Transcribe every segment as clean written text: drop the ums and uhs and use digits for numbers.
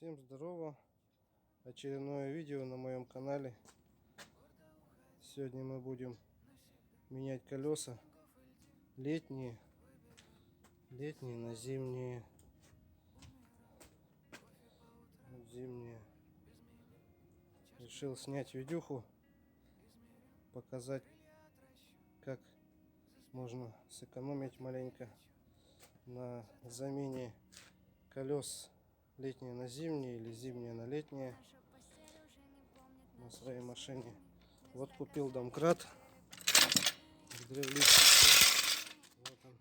Всем здорово! Очередное видео на моем канале. Сегодня мы будем менять колеса летние на зимние. Зимние. Решил снять видюху, показать, как можно сэкономить маленько на замене колес летние на зимние или зимние на летние на своей машине. Вот купил домкрат древлический. Вот он.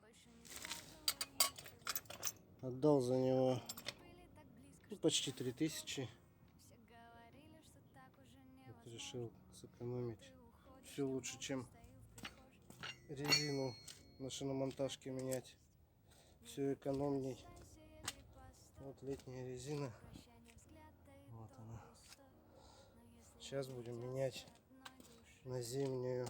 Отдал за него почти 3000. Вот решил сэкономить. Все лучше, чем резину на шиномонтажке менять. Все экономней. Вот летняя резина. Вот она. Сейчас будем менять на зимнюю.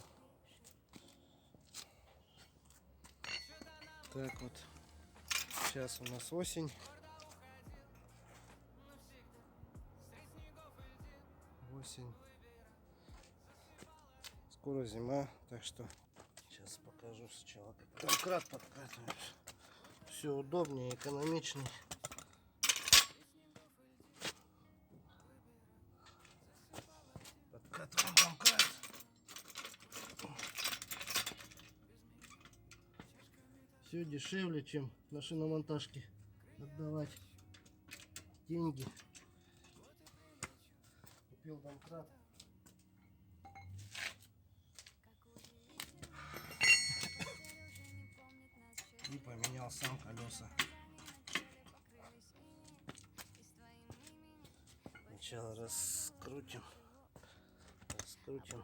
Так вот. Сейчас у нас осень. Осень. Скоро зима, так что сейчас покажу сначала, как домкрат подкатывает. Все удобнее, экономичнее. Подкатываем домкрат. Все дешевле, чем на шиномонтажке отдавать деньги. Купил домкрат. И поменял сам колеса. Сначала раскрутим. Колесо.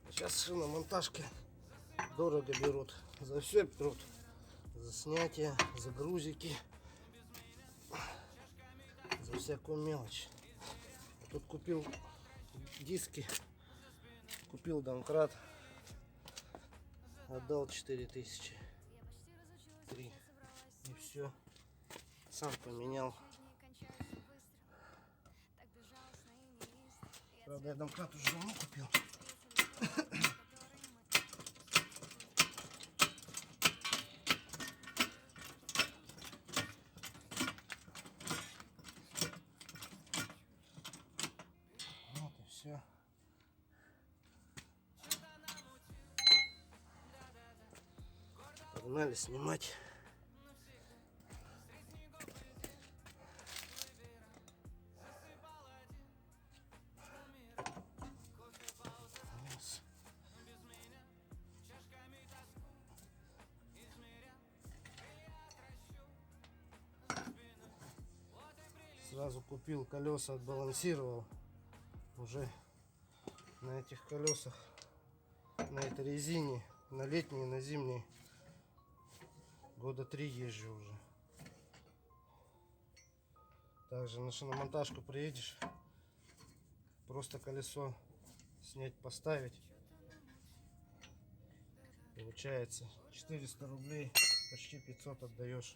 Сейчас шиномонтажки дорого берут. За все берут. За снятие, за грузики, за всякую мелочь. Тут купил диски, купил домкрат, отдал 4000. 3. И все. Сам поменял. Правда, я домкрат уже давно купил. Вот и все. Погнали снимать. Сразу купил колеса, отбалансировал. Уже на этих колесах, на этой резине, на летней, на зимней, года 3 езжу уже. Также на шиномонтажку приедешь, просто колесо снять, поставить. Получается 400 рублей, почти 500 отдаешь.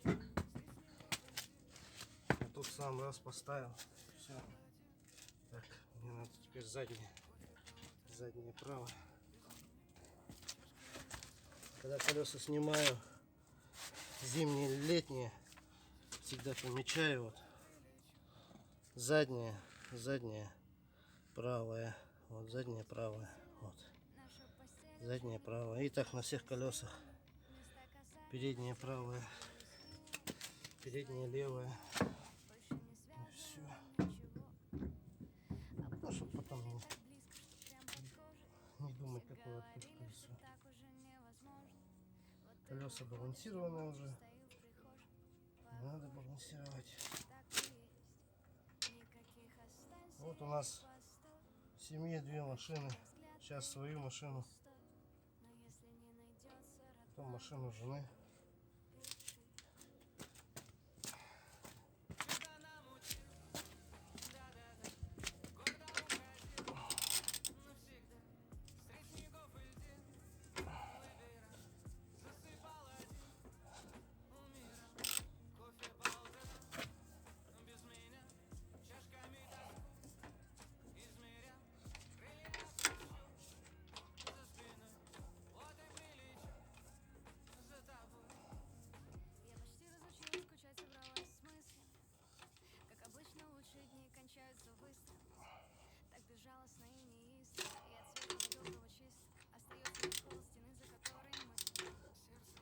А тут сам раз поставил. Все. Так, мне надо теперь заднее право. Когда колеса снимаю, зимние или летние, всегда помечаю вот заднее правое, вот заднее правое, вот заднее правое. И так на всех колесах. Переднее правое, переднее левое. И все. Ну, чтобы потом не думать, какое откуда колесо. Колеса балансированные уже. Надо балансировать. Вот у нас в семье 2 машины. Сейчас свою машину, потом машину жены.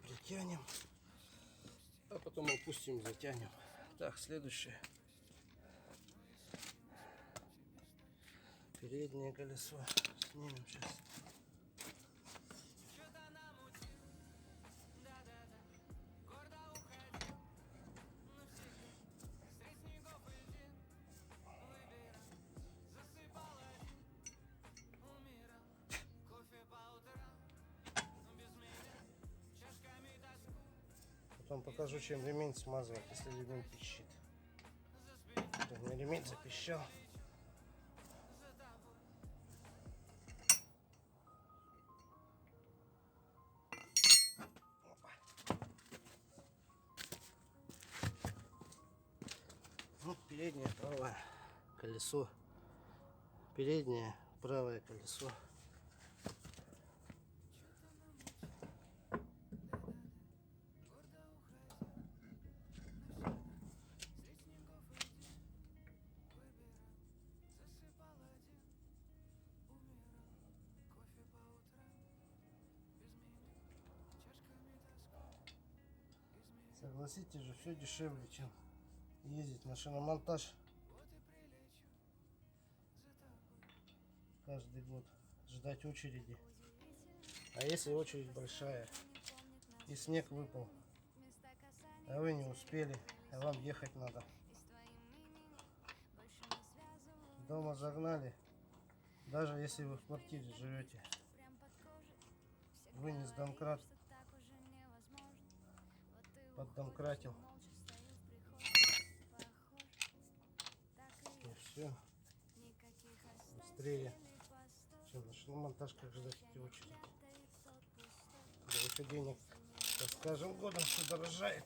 Затянем, а потом опустим, затянем. Так, следующее. Переднее колесо снимем сейчас. Потом покажу, чем ремень смазывать, если ремень пищит. У меня ремень запищал. Вот переднее правое колесо. Переднее правое колесо. Согласитесь же, все дешевле, чем ездить на шиномонтаж каждый год, ждать очереди. А если очередь большая и снег выпал, а вы не успели, а вам ехать надо. Дома загнали, даже если вы в квартире живете, вынес домкрат, поддомкратил, и все быстрее, чем на шиномонтажках ждать эти очереди. Да еще денег с каждым годом все дорожает.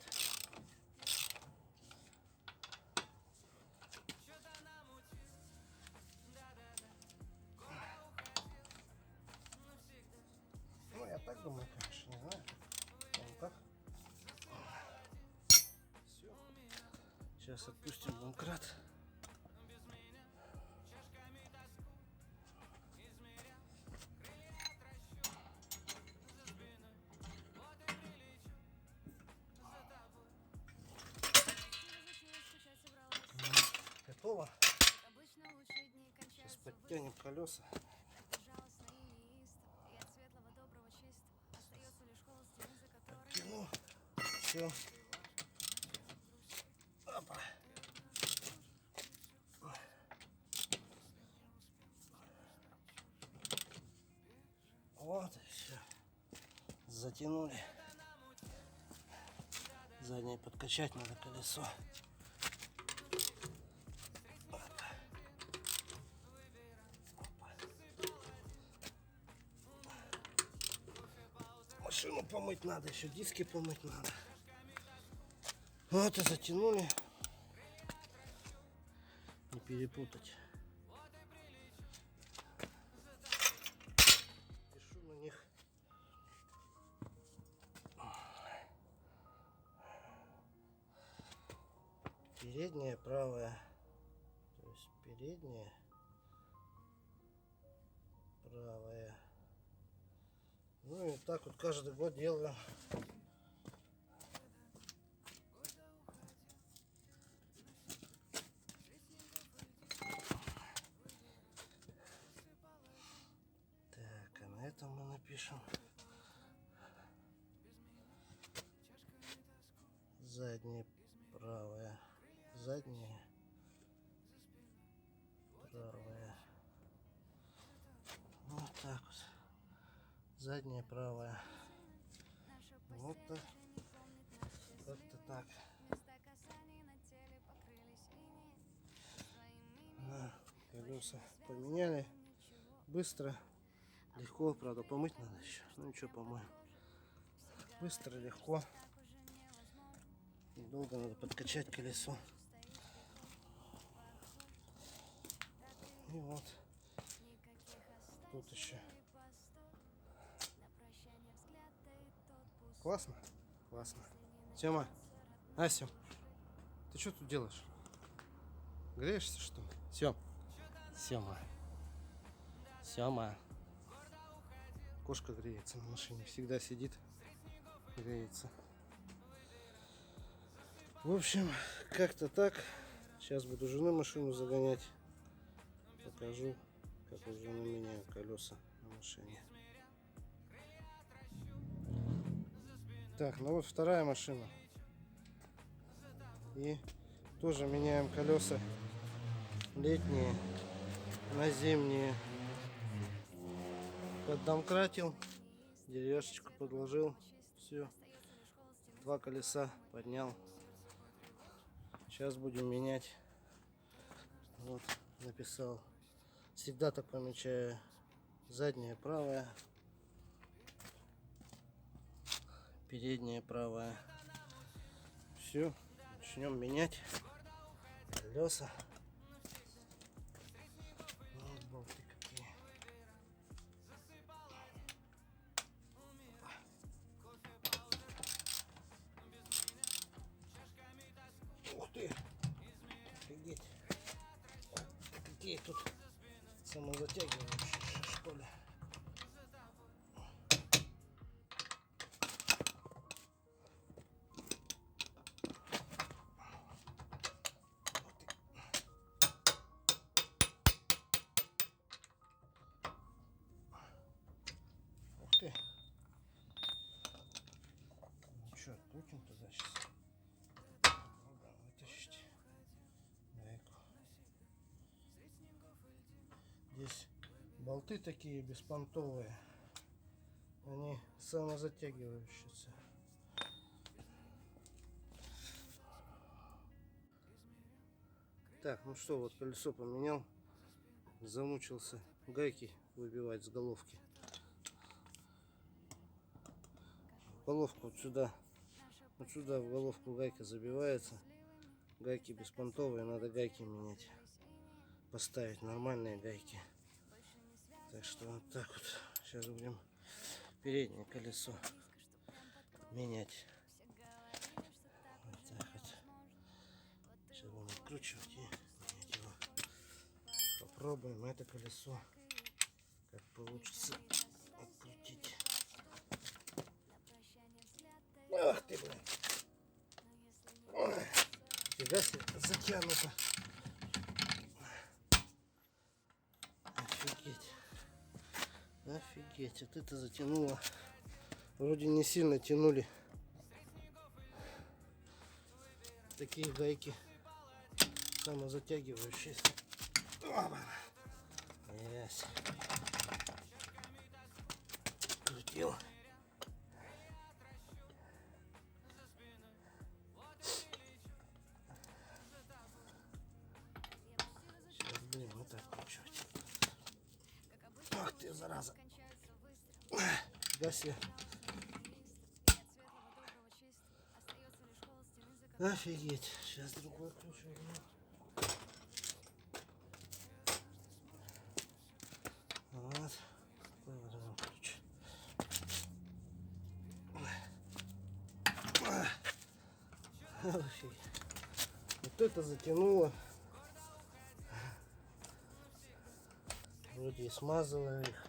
Ну, я так думаю, конечно, не знаю. Вот так. Все. Сейчас отпустим домкрат. Готово. Сейчас подтянем колеса. Подтяну. Все. Опа. Вот и все. Затянули. Заднее подкачать надо колесо. Машину помыть надо, еще диски помыть надо. Вот и затянули. Не перепутать. Пишу на них. Передняя правая. То есть передняя правая. Ну и так вот каждый год делаю. Так, а на этом мы напишем заднее правая, задняя, правая. Вот так вот. Задняя правая. Вот так. Как-то так. Колеса поменяли. Быстро. Легко. Правда, помыть надо еще. Ну ничего, помоем. Быстро, легко. Долго надо подкачать колесо. И вот. Тут еще. Классно? Классно. Тёма. Сём. Ты что тут делаешь? Греешься, что ли? Сём. Сёма. Сёма. Кошка греется на машине. Всегда сидит. Греется. В общем, как-то так. Сейчас буду жену машину загонять. Покажу, как у жены меняю колеса на машине. Так, ну вот вторая машина. И тоже меняем колеса летние на зимние. Поддомкратил, деревяшечку подложил, все. Два колеса поднял. Сейчас будем менять. Вот, написал. Всегда так помечаю. Задняя правая, передняя правая. Все, начнем менять колеса. Вот болты какие. Ух ты! Офигеть! Какие тут самозатягивающие, что ли? Ух ты! Ну что, открутим туда сейчас. Надо вытащить гайку. Здесь болты такие беспонтовые. Они самозатягивающиеся. Так, ну что, вот колесо поменял. Замучился гайки выбивать с головки. Головку вот сюда в головку гайка забивается. Гайки беспонтовые, надо гайки менять. Поставить нормальные гайки. Так что вот так вот. Сейчас будем переднее колесо менять. Вот так вот. Сейчас будем откручивать и менять его. Попробуем это колесо, как получится открутить. Ах ты, блин. Фига себе, затянуто. Офигеть. Офигеть, вот это затянуло. Вроде не сильно тянули. Такие гайки самозатягивающиеся. Yes. Крутил. Сейчас будем вот так кручивать. Ах ты, зараза. Гаси. Офигеть. Сейчас другой кручу. Вот. Поворотом ключ. Вот это затянуло. Вроде и смазывали их.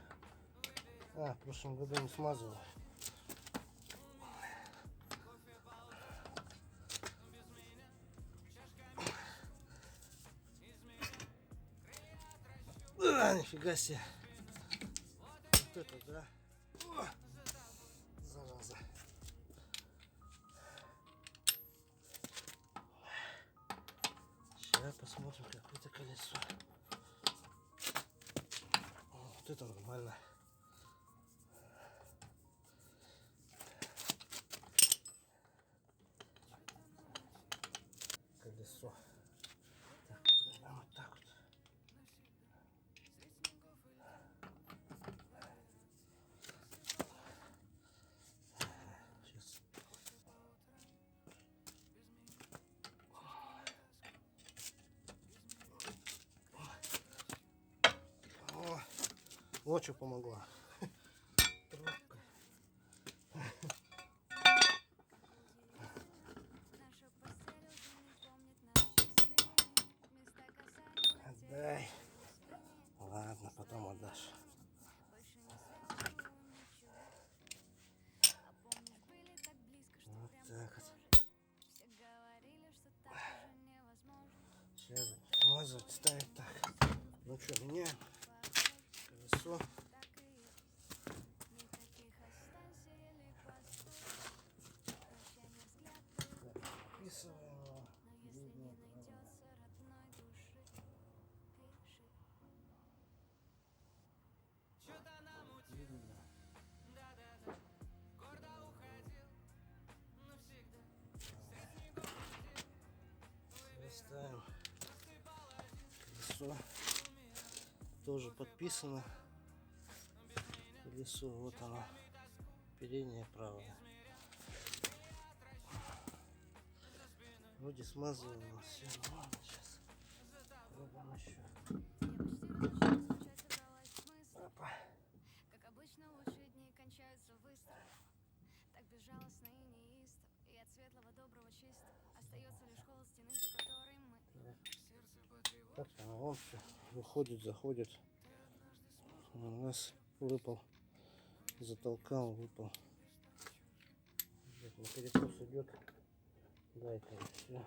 В прошлом году не смазывал. Нифига себе. Вот это да. Зараза. Посмотрим, как это колесо. Вот это нормально. Колесо. Так, вот так вот. Сейчас. О, вот что помогла. Трубка. Отдай. Ладно, потом отдашь. Вот так вот. Сейчас смазывать, ставить так. Ну что, меняем колесо. Вписываем его. Видно, ставим колесо. Тоже подписано. Колесо, вот оно. Переднее правое. Вроде смазываем все. Ну, ладно, сейчас пробуем еще. Опа. Как обычно, лучшие дни кончаются быстро. Так безжалостно и неистово. И от светлого, доброго, чистого остается лишь холод стены, за которой мы. Так, а он все выходит, заходит. У нас выпал. Затолкал, выпал. На перекос идет. Дай-ка все.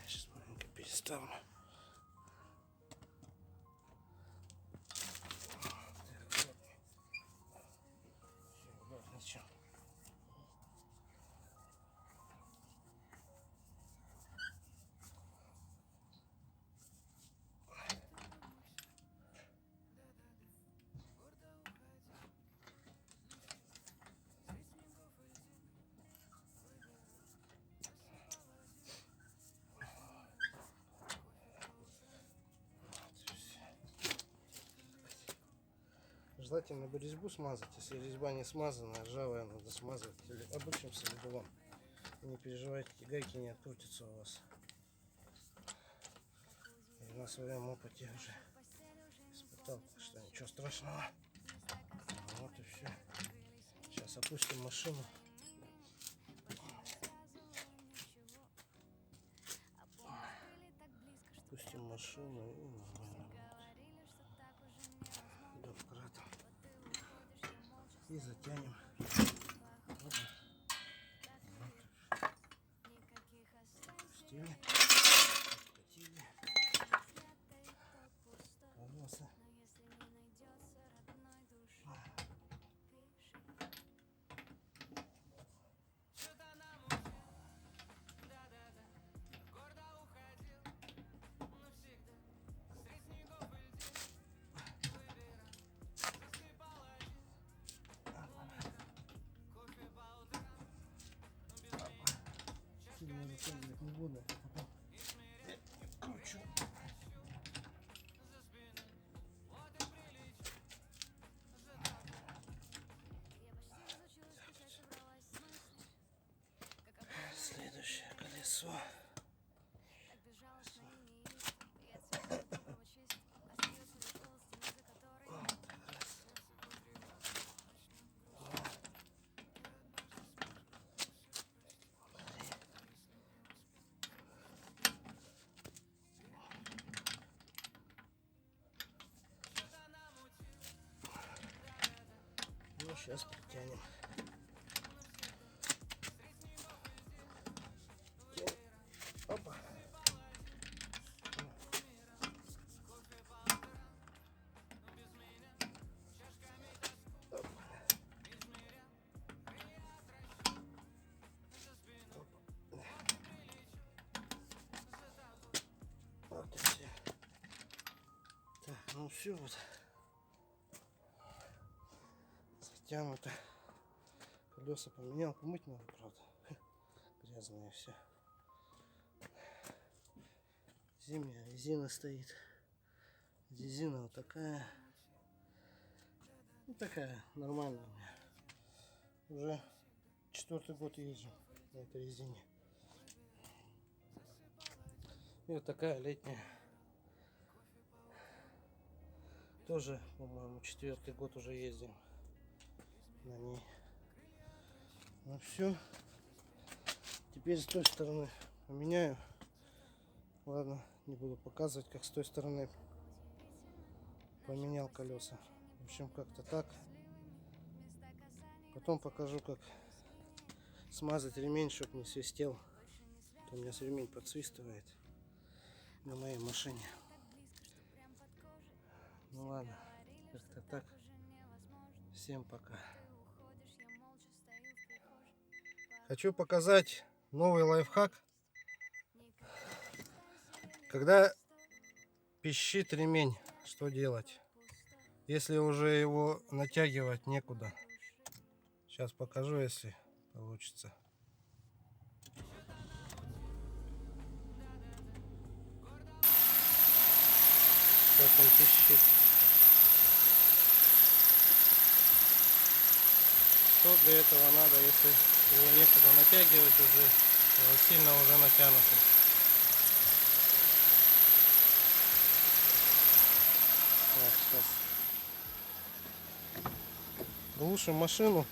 Сейчас маленько переставлю. Ничего. Желательно бы резьбу смазать. Если резьба не смазана, ржавая, надо смазывать или обычным солидолом. Не переживайте, гайки не открутятся у вас. Я на своем опыте уже испытал, так что ничего страшного. Вот и все. Сейчас опустим машину. Опустим машину и нормально. Домкратом. И затянем. Вот. Опустили. Откатили. Колеса. Сейчас подтянем. Опа. Вот и все. Так, ну все вот. Затянуто. Колеса поменял. Помыть надо, правда. Грязное все. Зимняя резина стоит. Резина вот такая. Ну, такая нормальная у меня. Уже 4-й год езжу на этой резине. И вот такая летняя. Тоже, по-моему, 4-й год уже ездим на ней. Ну все. Теперь с той стороны поменяю. Ладно, не буду показывать, как с той стороны поменял колеса. В общем, как-то так. Потом покажу, как смазать ремень, чтобы не свистел. А то у меня ремень подсвистывает на моей машине. Ну ладно, как-то так. Всем пока. Хочу показать новый лайфхак. Когда пищит ремень, что делать? Если уже его натягивать некуда. Сейчас покажу, если получится. Как он пищит. Что для этого надо, если его некуда натягивать уже, он сильно уже натянутый. Так, сейчас глушим машину.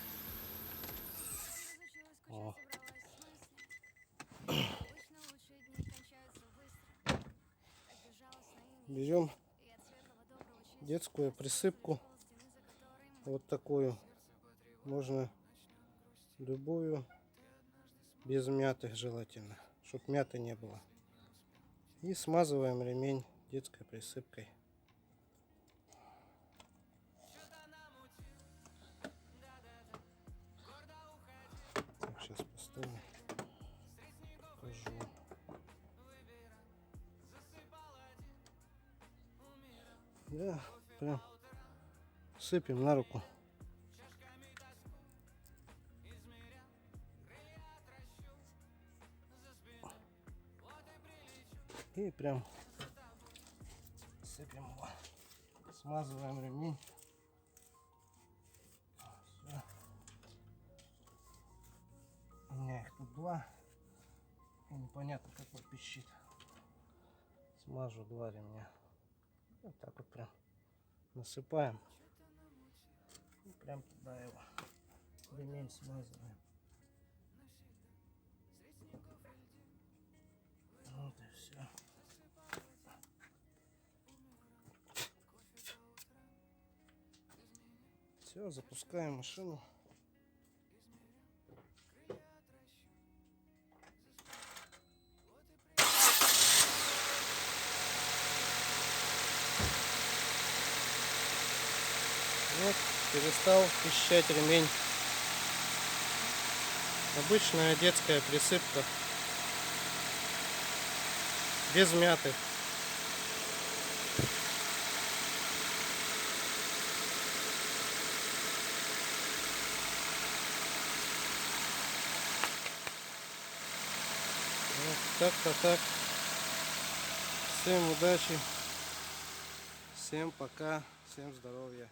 О. Берем детскую присыпку, вот такую, можно любую, без мяты желательно, чтобы мяты не было, и смазываем ремень детской присыпкой. Так, сейчас поставим, покажу. Да, прям сыпем на руку. И прям сыпем его. Смазываем ремень. Все. У меня их тут два. И непонятно, какой пищит. Смажу два ремня. Вот так вот прям насыпаем. И прям туда его ремень смазываем. Вот и все. Все, запускаем машину. Вот, перестал пищать ремень. Обычная детская присыпка. Без мяты. Вот так-то так. Всем удачи. Всем пока. Всем здоровья.